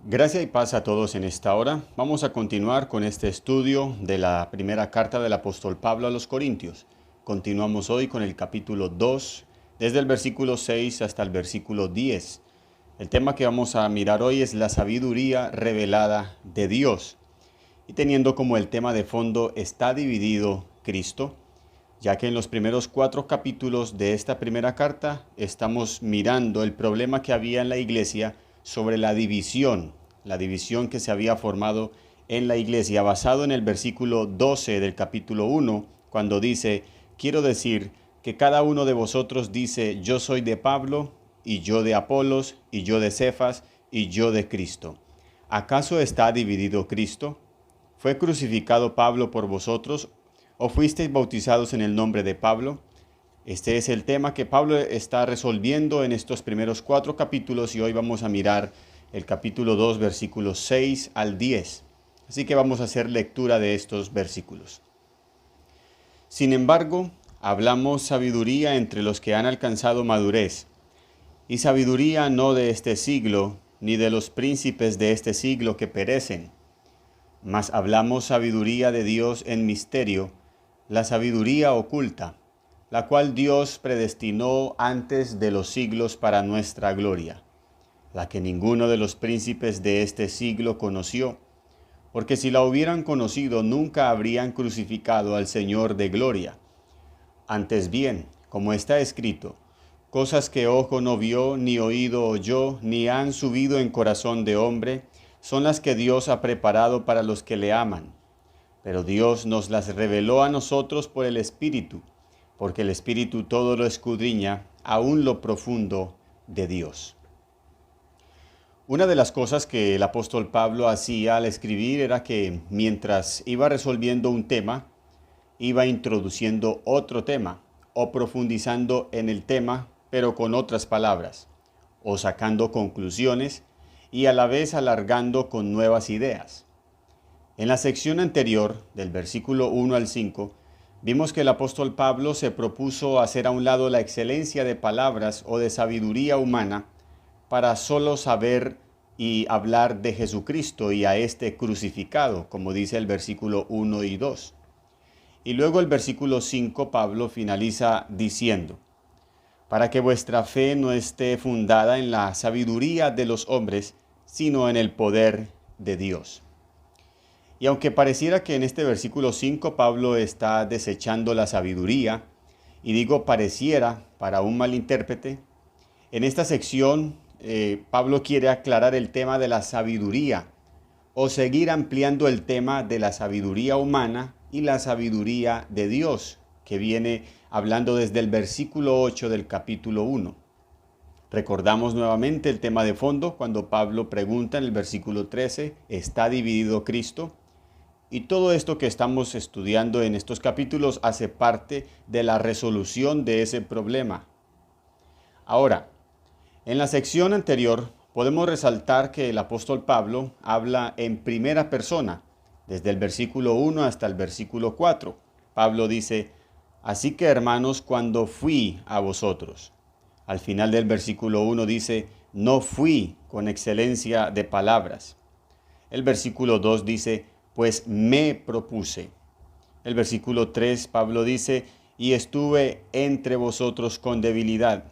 Gracia y paz a todos en esta hora. Vamos a continuar con este estudio de la primera carta del apóstol Pablo a los Corintios. Continuamos hoy con el capítulo 2, desde el versículo 6 hasta el versículo 10. El tema que vamos a mirar hoy es la sabiduría revelada de Dios. Y teniendo como el tema de fondo ¿está dividido Cristo?, ya que en los primeros 4 capítulos de esta primera carta estamos mirando el problema que había en la iglesia sobre la división que se había formado en la iglesia, basado en el versículo 12 del capítulo 1, cuando dice: quiero decir que cada uno de vosotros dice, yo soy de Pablo, y yo de Apolos, y yo de Cefas, y yo de Cristo. ¿Acaso está dividido Cristo? ¿Fue crucificado Pablo por vosotros? ¿O fuisteis bautizados en el nombre de Pablo? Este es el tema que Pablo está resolviendo en estos primeros 4 capítulos y hoy vamos a mirar el capítulo 2, versículos 6 al 10. Así que vamos a hacer lectura de estos versículos. Sin embargo, hablamos sabiduría entre los que han alcanzado madurez, y sabiduría no de este siglo, ni de los príncipes de este siglo que perecen, mas hablamos sabiduría de Dios en misterio, la sabiduría oculta, la cual Dios predestinó antes de los siglos para nuestra gloria, la que ninguno de los príncipes de este siglo conoció, porque si la hubieran conocido nunca habrían crucificado al Señor de gloria. Antes bien, como está escrito, cosas que ojo no vio, ni oído oyó, ni han subido en corazón de hombre, son las que Dios ha preparado para los que le aman. Pero Dios nos las reveló a nosotros por el Espíritu, porque el Espíritu todo lo escudriña, aún lo profundo de Dios. Una de las cosas que el apóstol Pablo hacía al escribir era que mientras iba resolviendo un tema, iba introduciendo otro tema, o profundizando en el tema, pero con otras palabras, o sacando conclusiones y a la vez alargando con nuevas ideas. En la sección anterior, del versículo 1 al 5, vimos que el apóstol Pablo se propuso hacer a un lado la excelencia de palabras o de sabiduría humana para solo saber y hablar de Jesucristo y a este crucificado, como dice el versículo 1 y 2. Y luego el versículo 5, Pablo finaliza diciendo: para que vuestra fe no esté fundada en la sabiduría de los hombres, sino en el poder de Dios. Y aunque pareciera que en este versículo 5 Pablo está desechando la sabiduría, y digo pareciera para un malintérprete, en esta sección Pablo quiere aclarar el tema de la sabiduría o seguir ampliando el tema de la sabiduría humana y la sabiduría de Dios, que viene hablando desde el versículo 8 del capítulo 1. Recordamos nuevamente el tema de fondo cuando Pablo pregunta en el versículo 13, ¿está dividido Cristo? Y todo esto que estamos estudiando en estos capítulos hace parte de la resolución de ese problema. Ahora, en la sección anterior podemos resaltar que el apóstol Pablo habla en primera persona, desde el versículo 1 hasta el versículo 4. Pablo dice: así que hermanos, cuando fui a vosotros. Al final del versículo 1 dice: no fui con excelencia de palabras. El versículo 2 dice: pues me propuse. El versículo 3, Pablo dice: y estuve entre vosotros con debilidad.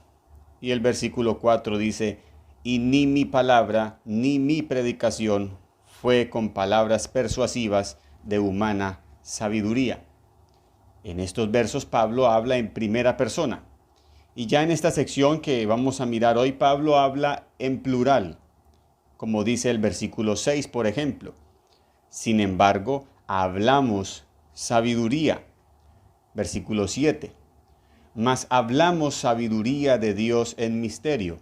Y el versículo 4 dice: y ni mi palabra ni mi predicación fue con palabras persuasivas de humana sabiduría. En estos versos Pablo habla en primera persona. Y ya en esta sección que vamos a mirar hoy, Pablo habla en plural, como dice el versículo 6, por ejemplo. Sin embargo, hablamos sabiduría. Versículo 7. Mas hablamos sabiduría de Dios en misterio.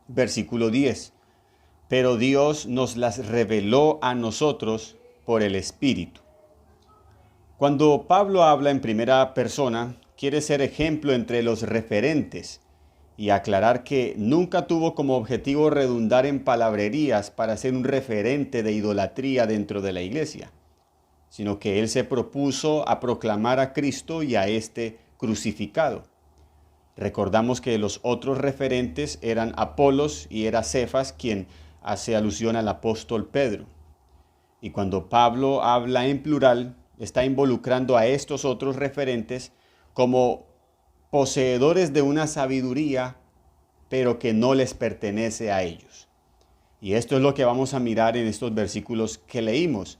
Versículo 10. Pero Dios nos las reveló a nosotros por el Espíritu. Cuando Pablo habla en primera persona, quiere ser ejemplo entre los referentes y aclarar que nunca tuvo como objetivo redundar en palabrerías para ser un referente de idolatría dentro de la iglesia, sino que él se propuso a proclamar a Cristo y a este crucificado. Recordamos que los otros referentes eran Apolos y era Cefas, quien hace alusión al apóstol Pedro. Y cuando Pablo habla en plural, está involucrando a estos otros referentes como poseedores de una sabiduría, pero que no les pertenece a ellos. Y esto es lo que vamos a mirar en estos versículos que leímos,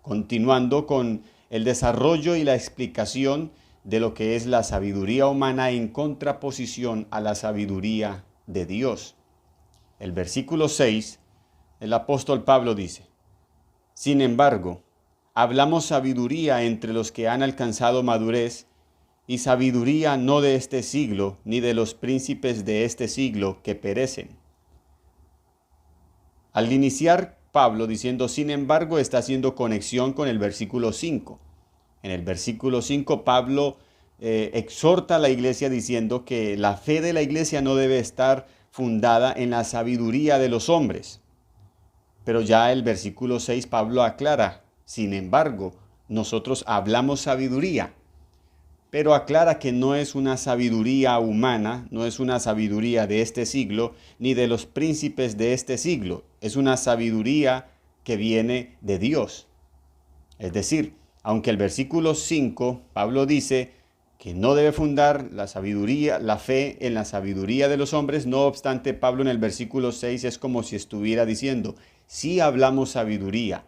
continuando con el desarrollo y la explicación de lo que es la sabiduría humana en contraposición a la sabiduría de Dios. El versículo 6, el apóstol Pablo dice: sin embargo, hablamos sabiduría entre los que han alcanzado madurez, y sabiduría no de este siglo, ni de los príncipes de este siglo que perecen. Al iniciar Pablo diciendo sin embargo, está haciendo conexión con el versículo 5. En el versículo 5 Pablo exhorta a la iglesia diciendo que la fe de la iglesia no debe estar fundada en la sabiduría de los hombres. Pero ya el versículo 6 Pablo aclara: sin embargo, nosotros hablamos sabiduría. Pero aclara que no es una sabiduría humana, no es una sabiduría de este siglo, ni de los príncipes de este siglo. Es una sabiduría que viene de Dios. Es decir, aunque el versículo 5, Pablo dice que no debe fundar la sabiduría, la fe en la sabiduría de los hombres, no obstante, Pablo en el versículo 6 es como si estuviera diciendo: sí hablamos sabiduría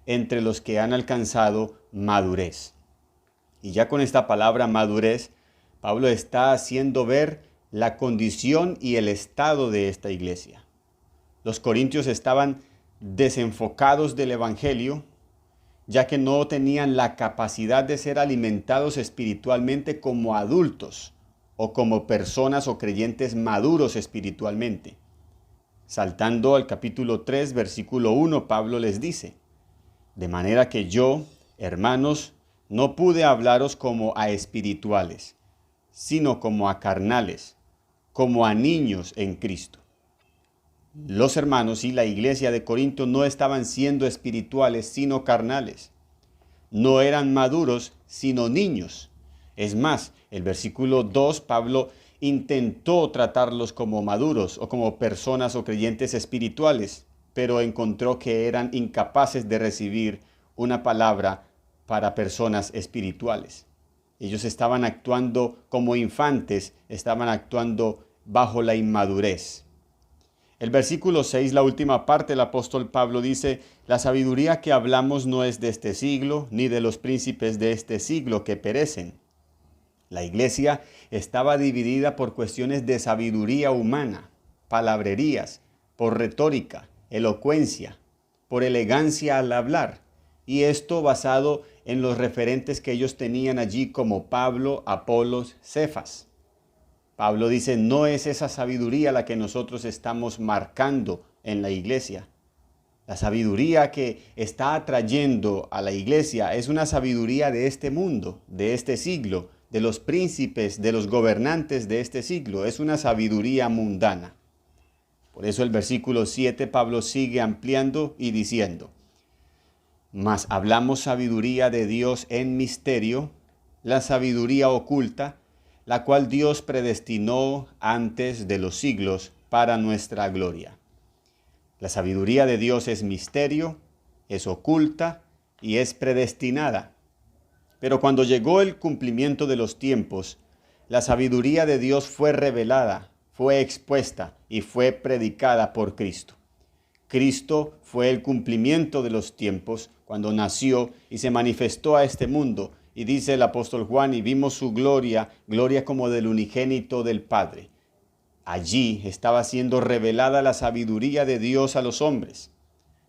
entre los que han alcanzado madurez. Y ya con esta palabra madurez, Pablo está haciendo ver la condición y el estado de esta iglesia. Los corintios estaban desenfocados del evangelio, ya que no tenían la capacidad de ser alimentados espiritualmente como adultos o como personas o creyentes maduros espiritualmente. Saltando al capítulo 3, versículo 1, Pablo les dice: de manera que yo, hermanos, no pude hablaros como a espirituales, sino como a carnales, como a niños en Cristo. Los hermanos y la iglesia de Corinto no estaban siendo espirituales, sino carnales. No eran maduros, sino niños. Es más, el versículo 2, Pablo intentó tratarlos como maduros o como personas o creyentes espirituales, pero encontró que eran incapaces de recibir una palabra para personas espirituales. Ellos estaban actuando como infantes, estaban actuando bajo la inmadurez. El versículo 6, la última parte, el apóstol Pablo dice: la sabiduría que hablamos no es de este siglo, ni de los príncipes de este siglo que perecen. La iglesia estaba dividida por cuestiones de sabiduría humana, palabrerías, por retórica, elocuencia, por elegancia al hablar. Y esto basado en los referentes que ellos tenían allí como Pablo, Apolos, Cefas. Pablo dice: no es esa sabiduría la que nosotros estamos marcando en la iglesia. La sabiduría que está atrayendo a la iglesia es una sabiduría de este mundo, de este siglo, de los príncipes, de los gobernantes de este siglo. Es una sabiduría mundana. Por eso el versículo 7 Pablo sigue ampliando y diciendo: mas hablamos sabiduría de Dios en misterio, la sabiduría oculta, la cual Dios predestinó antes de los siglos para nuestra gloria. La sabiduría de Dios es misterio, es oculta y es predestinada. Pero cuando llegó el cumplimiento de los tiempos, la sabiduría de Dios fue revelada, fue expuesta y fue predicada por Cristo. Cristo fue el cumplimiento de los tiempos cuando nació y se manifestó a este mundo. Y dice el apóstol Juan: y vimos su gloria, gloria como del unigénito del Padre. Allí estaba siendo revelada la sabiduría de Dios a los hombres.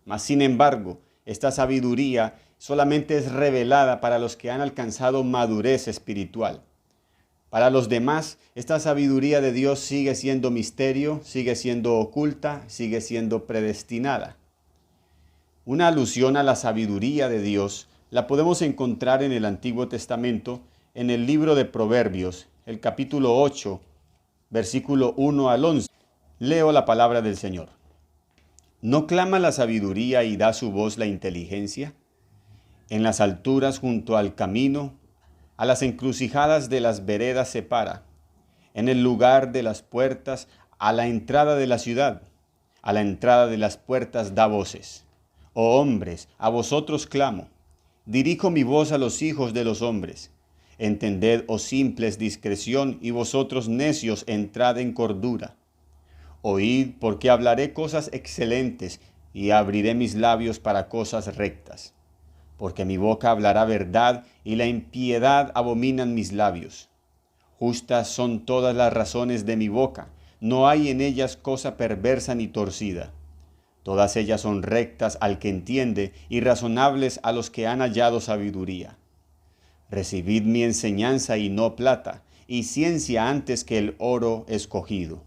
Mas sin embargo, esta sabiduría solamente es revelada para los que han alcanzado madurez espiritual. Para los demás, esta sabiduría de Dios sigue siendo misterio, sigue siendo oculta, sigue siendo predestinada. Una alusión a la sabiduría de Dios la podemos encontrar en el Antiguo Testamento, en el libro de Proverbios, el capítulo 8, versículo 1 al 11. Leo la palabra del Señor. ¿No clama la sabiduría y da su voz la inteligencia? En las alturas junto al camino, a las encrucijadas de las veredas se para, en el lugar de las puertas, a la entrada de la ciudad. a la entrada de las puertas da voces. Oh hombres, a vosotros clamo. Dirijo mi voz a los hijos de los hombres. Entended, oh simples, discreción, y vosotros necios, entrad en cordura. Oíd, porque hablaré cosas excelentes, y abriré mis labios para cosas rectas. Porque mi boca hablará verdad, y la impiedad abominan mis labios. Justas son todas las razones de mi boca, no hay en ellas cosa perversa ni torcida. Todas ellas son rectas al que entiende, y razonables a los que han hallado sabiduría. Recibid mi enseñanza y no plata, y ciencia antes que el oro escogido,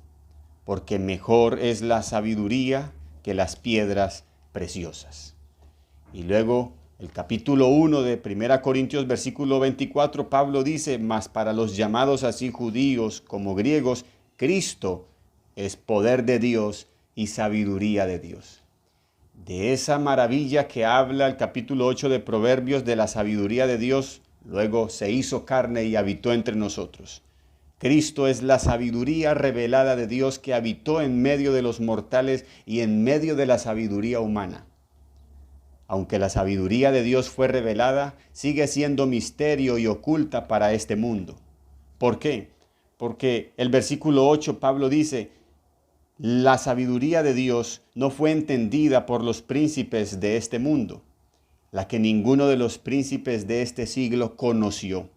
porque mejor es la sabiduría que las piedras preciosas. Y luego, el capítulo 1 de 1 Corintios, versículo 24, Pablo dice, mas para los llamados así judíos como griegos, Cristo es poder de Dios y sabiduría de Dios. De esa maravilla que habla el capítulo 8 de Proverbios de la sabiduría de Dios, luego se hizo carne y habitó entre nosotros. Cristo es la sabiduría revelada de Dios que habitó en medio de los mortales y en medio de la sabiduría humana. Aunque la sabiduría de Dios fue revelada, sigue siendo misterio y oculta para este mundo. ¿Por qué? Porque el versículo 8 Pablo dice, la sabiduría de Dios no fue entendida por los príncipes de este mundo, la que ninguno de los príncipes de este siglo conoció.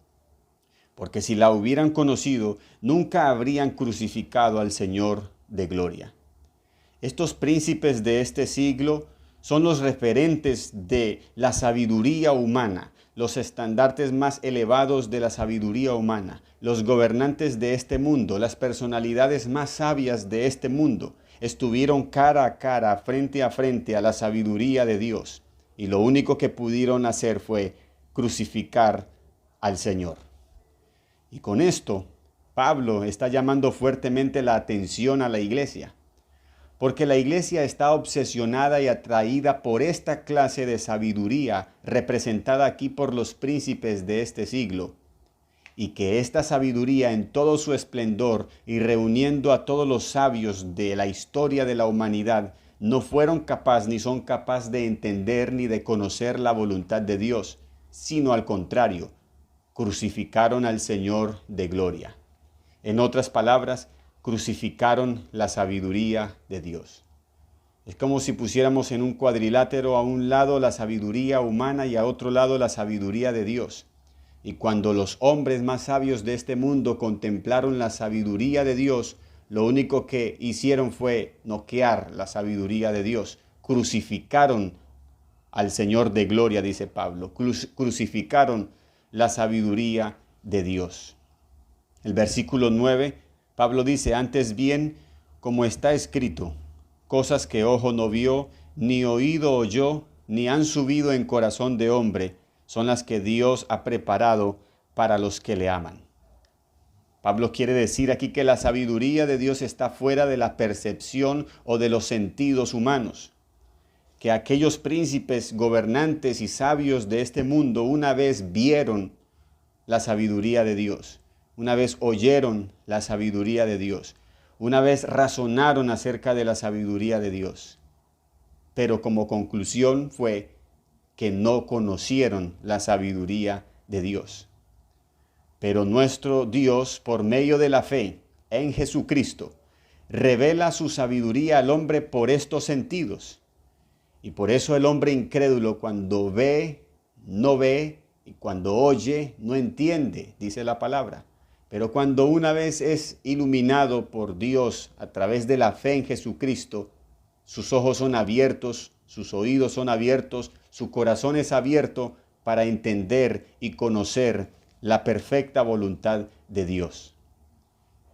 Porque si la hubieran conocido, nunca habrían crucificado al Señor de gloria. Estos príncipes de este siglo son los referentes de la sabiduría humana, los estandartes más elevados de la sabiduría humana, los gobernantes de este mundo, las personalidades más sabias de este mundo, estuvieron cara a cara, frente a la sabiduría de Dios, y lo único que pudieron hacer fue crucificar al Señor. Y con esto, Pablo está llamando fuertemente la atención a la iglesia, porque la iglesia está obsesionada y atraída por esta clase de sabiduría representada aquí por los príncipes de este siglo, y que esta sabiduría en todo su esplendor y reuniendo a todos los sabios de la historia de la humanidad, no fueron capaces ni son capaces de entender ni de conocer la voluntad de Dios, sino al contrario, crucificaron al Señor de gloria. En otras palabras, crucificaron la sabiduría de Dios. Es como si pusiéramos en un cuadrilátero a un lado la sabiduría humana y a otro lado la sabiduría de Dios. Y cuando los hombres más sabios de este mundo contemplaron la sabiduría de Dios, lo único que hicieron fue noquear la sabiduría de Dios. Crucificaron al Señor de gloria, dice Pablo. Crucificaron la sabiduría de Dios. El versículo 9, Pablo dice, antes bien, como está escrito, cosas que ojo no vio, ni oído oyó, ni han subido en corazón de hombre, son las que Dios ha preparado para los que le aman. Pablo quiere decir aquí que la sabiduría de Dios está fuera de la percepción o de los sentidos humanos. Que aquellos príncipes, gobernantes y sabios de este mundo una vez vieron la sabiduría de Dios. Una vez oyeron la sabiduría de Dios. Una vez razonaron acerca de la sabiduría de Dios. Pero como conclusión fue que no conocieron la sabiduría de Dios. Pero nuestro Dios, por medio de la fe en Jesucristo, revela su sabiduría al hombre por estos sentidos. Y por eso el hombre incrédulo cuando ve, no ve, y cuando oye, no entiende, dice la palabra. Pero cuando una vez es iluminado por Dios a través de la fe en Jesucristo, sus ojos son abiertos, sus oídos son abiertos, su corazón es abierto para entender y conocer la perfecta voluntad de Dios.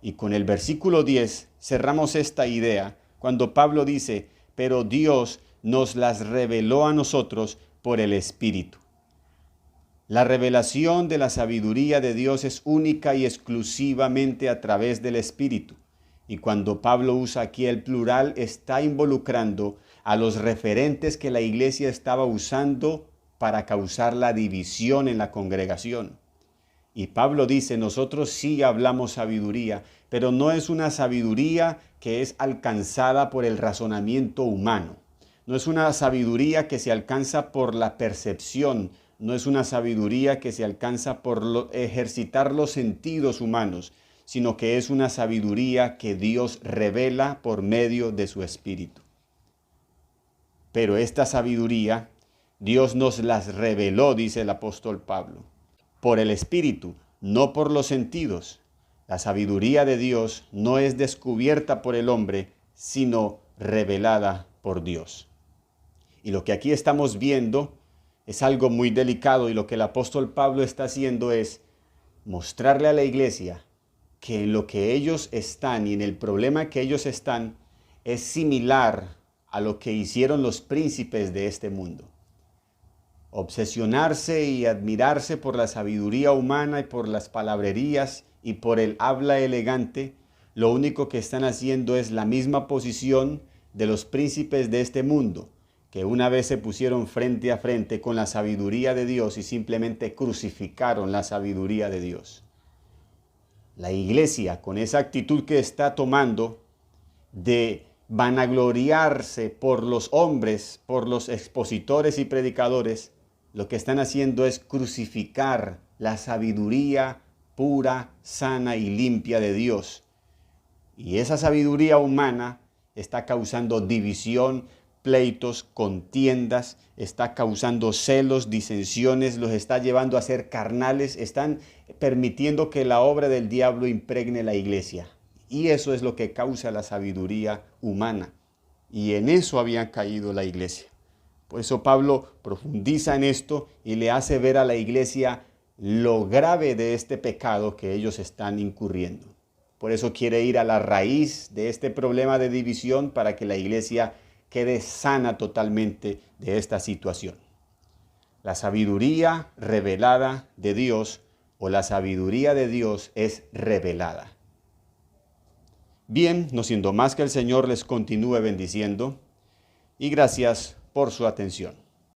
Y con el versículo 10 cerramos esta idea cuando Pablo dice, pero Dios nos las reveló a nosotros por el Espíritu. La revelación de la sabiduría de Dios es única y exclusivamente a través del Espíritu. Y cuando Pablo usa aquí el plural, está involucrando a los referentes que la iglesia estaba usando para causar la división en la congregación. Y Pablo dice, nosotros sí hablamos sabiduría, pero no es una sabiduría que es alcanzada por el razonamiento humano. No es una sabiduría que se alcanza por la percepción, no es una sabiduría que se alcanza por ejercitar los sentidos humanos, sino que es una sabiduría que Dios revela por medio de su Espíritu. Pero esta sabiduría, Dios nos las reveló, dice el apóstol Pablo, por el Espíritu, no por los sentidos. La sabiduría de Dios no es descubierta por el hombre, sino revelada por Dios. Y lo que aquí estamos viendo es algo muy delicado, y lo que el apóstol Pablo está haciendo es mostrarle a la iglesia que en lo que ellos están y en el problema que ellos están es similar a lo que hicieron los príncipes de este mundo. Obsesionarse y admirarse por la sabiduría humana y por las palabrerías y por el habla elegante, lo único que están haciendo es la misma posición de los príncipes de este mundo, que una vez se pusieron frente a frente con la sabiduría de Dios y simplemente crucificaron la sabiduría de Dios. La iglesia, con esa actitud que está tomando de vanagloriarse por los hombres, por los expositores y predicadores, lo que están haciendo es crucificar la sabiduría pura, sana y limpia de Dios. Y esa sabiduría humana está causando división, pleitos, contiendas, está causando celos, disensiones, los está llevando a ser carnales, están permitiendo que la obra del diablo impregne la iglesia. Y eso es lo que causa la sabiduría humana. Y en eso había caído la iglesia. Por eso Pablo profundiza en esto y le hace ver a la iglesia lo grave de este pecado que ellos están incurriendo. Por eso quiere ir a la raíz de este problema de división para que la iglesia quede sana totalmente de esta situación. La sabiduría revelada de Dios o la sabiduría de Dios es revelada. Bien, no siendo más que el Señor les continúe bendiciendo y gracias por su atención.